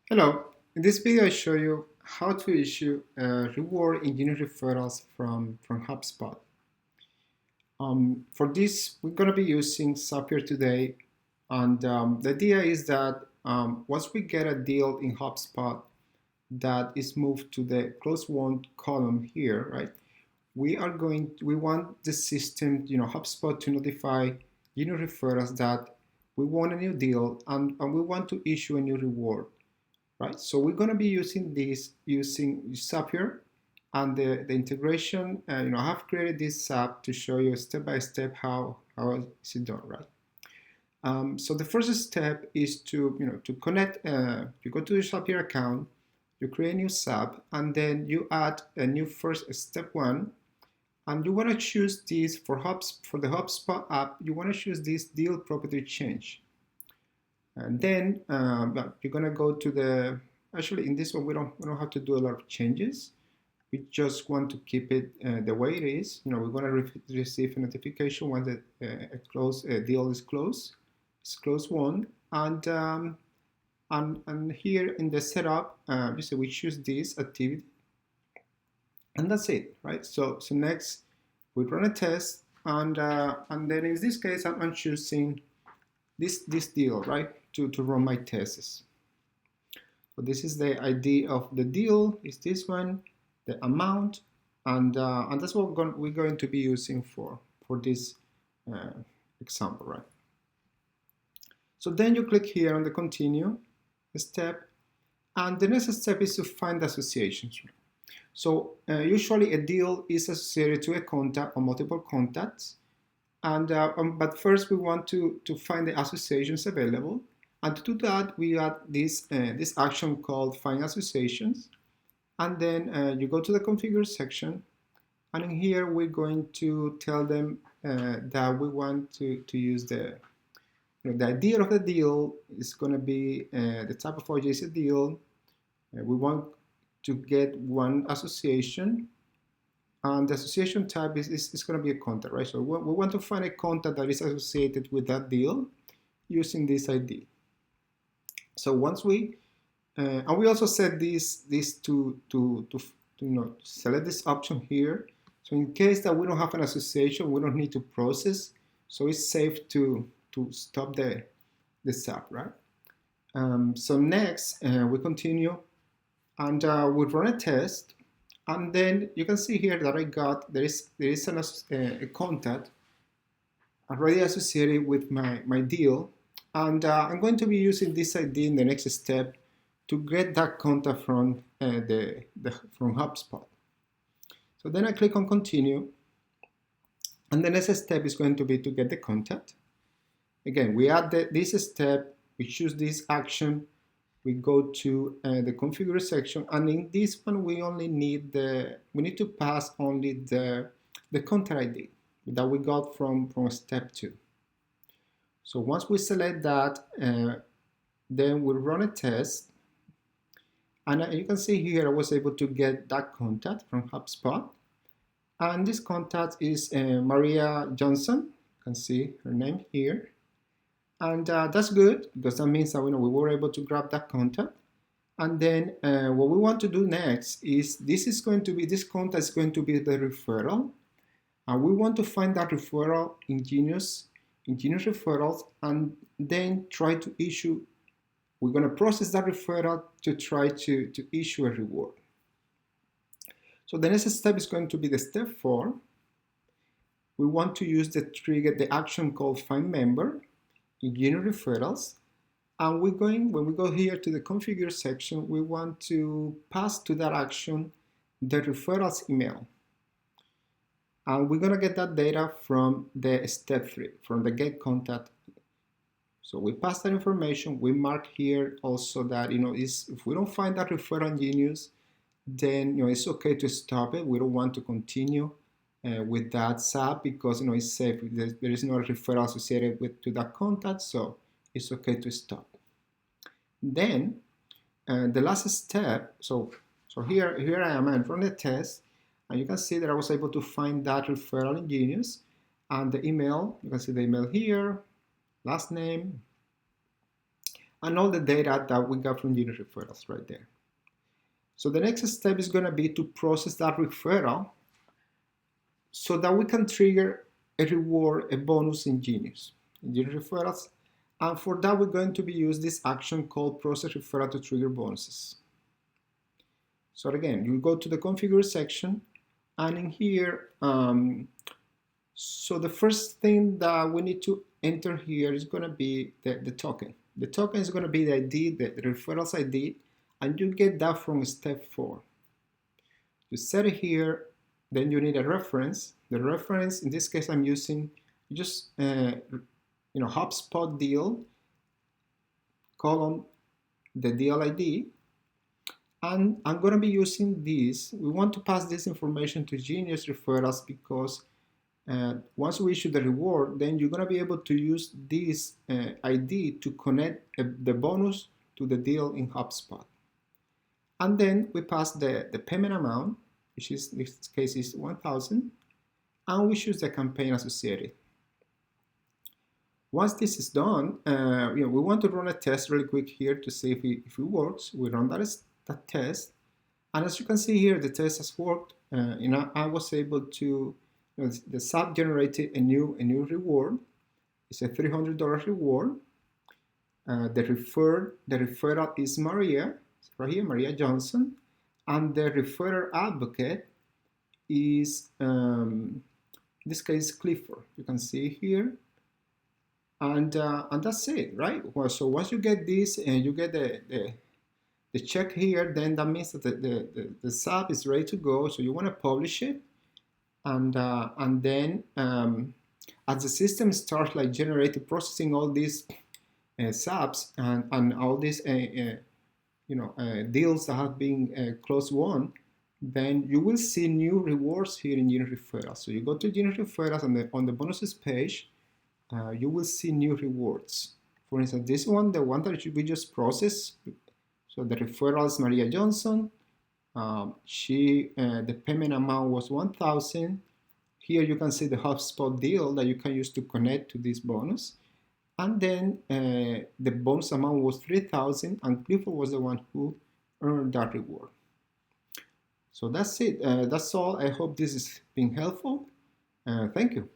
Hello, in this video I show you how to issue a reward in Genius Referrals from HubSpot. For this, we're going to be using Zapier today, and the idea is that once we get a deal in HubSpot that is moved to the close won column here, right? We want the system, HubSpot to notify Genius Referrals that we want a new deal and we want to issue a new reward. Right, so we're going to be using this using Zapier and the integration. I have created this app to show you step by step how is it done, right? So the first step is to connect. You go to your Zapier account, you create a new sub, and then you add a new first step one, and you want to choose this for the HubSpot app. You want to choose this deal property change. And then you're gonna go to the, actually in this one we don't have to do a lot of changes. We just want to keep it the way it is. We're gonna receive a notification when a deal is closed. It's closed won. And here in the setup, you see we choose this activity. And that's it, right? So next we run a test, and then in this case I'm choosing this deal, right, to run my tests. So this is the ID of the deal, is this one, the amount, and that's what we're going to be using for this example, right? So then you click here on the continue step, and the next step is to find associations. So usually a deal is associated to a contact or multiple contacts. But first we want to find the associations available, and to do that we add this action called find associations, and then you go to the configure section, and in here we're going to tell them that we want to use the idea of the deal is going to be the type of OJC deal. We want to get one association. And the association type is going to be a contact, right? So we want to find a contact that is associated with that deal using this ID. So once and we also set this to select this option here. So in case that we don't have an association, we don't need to process. So it's safe to stop the SAP, right? So next we continue, and we run a test. And then you can see here that I got, there is a contact already associated with my deal. And I'm going to be using this ID in the next step to get that contact from HubSpot. So then I click on continue. And the next step is going to be to get the contact. Again, we add this step, we choose this action, we go to the configure section, and in this one we only need we need to pass only the contact ID that we got from step 2. So once we select that, then we'll run a test, and you can see here I was able to get that contact from HubSpot, and this contact is Maria Johnson. You can see her name here. And that's good, because that means that we were able to grab that contact. And then what we want to do next is this contact is going to be the referral. And we want to find that referral in Genius Referrals, and then try to issue. We're going to process that referral to try to issue a reward. So the next step is going to be the step 4. We want to use the action called find member in Genius Referrals, and when we go here to the configure section, we want to pass to that action the referrals email, and we're going to get that data from the step 3, from the get contact. So we pass that information. We mark here also that if we don't find that referral in Genius, then it's okay to stop it. We don't want to continue with that SAP, because it's safe. There is no referral associated to that contact, so it's okay to stop. Then the last step. So here I am. I'm running the test, and you can see that I was able to find that referral in Genius, and the email. You can see the email here, last name, and all the data that we got from Genius Referrals right there. So the next step is going to be to process that referral so that we can trigger a reward, a bonus in Genius Referrals. And for that, we're going to be use this action called process referral to trigger bonuses. So again, you go to the configure section, and in here, so the first thing that we need to enter here is going to be the token. The token is going to be the ID, the referrals ID, and you get that from step 4. You set it here, then you need a reference. The reference, in this case, I'm using just HubSpot deal, column, the deal ID, and I'm going to be using this. We want to pass this information to Genius Referrals because once we issue the reward, then you're going to be able to use this ID to connect the bonus to the deal in HubSpot. And then we pass the payment amount, which is in this case is 1,000, and we choose the campaign associated. Once this is done, we want to run a test really quick here to see if it works. We run that test, and as you can see here, the test has worked. I was able to, the SAP generated a new reward. It's a $300 reward. The referral is Maria, right here, Maria Johnson, and the referrer advocate is, in this case, Clifford. You can see here. And that's it, right? Well, so once you get this and you get the check here, then that means that the SAP is ready to go. So you want to publish it, and then as the system starts like generating, processing all these SAPs and all these deals that have been close won, then you will see new rewards here in Genius Referrals. So you go to Genius Referrals, and on the bonuses page, you will see new rewards. For instance, this one, the one that we just processed, so the referral is Maria Johnson. The payment amount was 1,000. Here you can see the HubSpot deal that you can use to connect to this bonus. And then the bonus amount was 3,000, and Clifford was the one who earned that reward. So that's it. That's all. I hope this has been helpful. Thank you.